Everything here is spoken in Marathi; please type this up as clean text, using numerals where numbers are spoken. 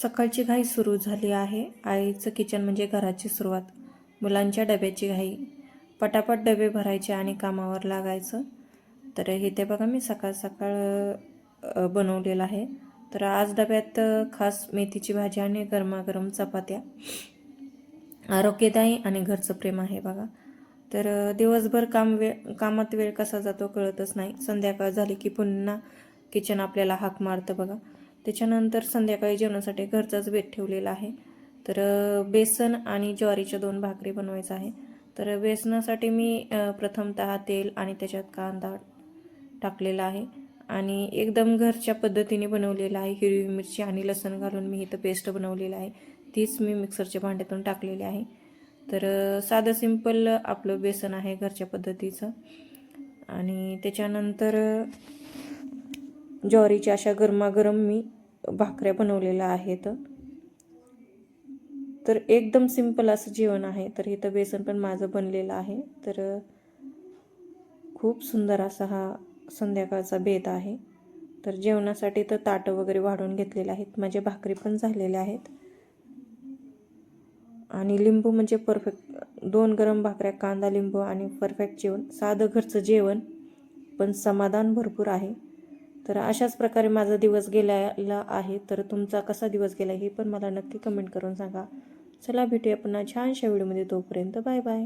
सकाळची घाई सुरू झाली आहे. आईचं किचन म्हणजे घराची सुरुवात. मुलांच्या डब्याची घाई. पटापट डबे भरायचे आणि कामावर लागायचं. तर इथे बघा मी सकाळ सकाळ बनवलेलं आहे. तर आज डब्यात खास मेथीची भाजी आणि गरमागरम चपात्या. आरोग्यदायी आणि घरचं प्रेम आहे बघा. तर दिवसभर कामात वेळ कसा जातो कळतच नाही. संध्याकाळ झाली की पुन्हा किचन आपल्याला हाक मारतं बघा. त्याच्यानंतर संध्याकाळी जेवणासाठी घरचाच बेत ठेवलेला आहे. तर बेसन आणि ज्वारीच्या 2 भाकरी बनवायचं आहे. तर बेसनासाठी मी प्रथमतः तेल आणि त्याच्यात कांदा टाकलेला आहे आणि एकदम घरच्या पद्धतीने बनवलेला आहे. हिरवी मिरची आणि लसूण घालून मी इथं पेस्ट बनवलेला आहे. तीच मी मिक्सरच्या भांड्यातून टाकलेली आहे. तर साधं सिंपल आपलं बेसन आहे घरच्या पद्धतीचं. आणि त्याच्यानंतर ज्वारीच्या अशा गरमागरम मी भाकऱ्या बनवलेल्या आहेत. तर एकदम सिंपल असं जेवण आहे. तर इथं बेसन पण माझं बनलेलं आहे. तर खूप सुंदर असा हा संध्याकाळचा बेत आहे. तर जेवणासाठी तर ताटं वगैरे वाढून घेतलेले आहेत. माझ्या भाकरी पण झालेल्या आहेत. आणि लिंबू म्हणजे परफेक्ट. 2 गरम भाकऱ्या, कांदा, लिंबू आणि परफेक्ट जेवण. साधं घरचं जेवण पण समाधान भरपूर आहे. तर अशाच प्रकारे माझा दिवस गेलेला आहे. तर तुमचा कसा दिवस गेला हे पण मला नक्की कमेंट करून सांगा. चला भेटूया पुन्हा छानशा व्हिडिओमध्ये. तोपर्यंत बाय बाय.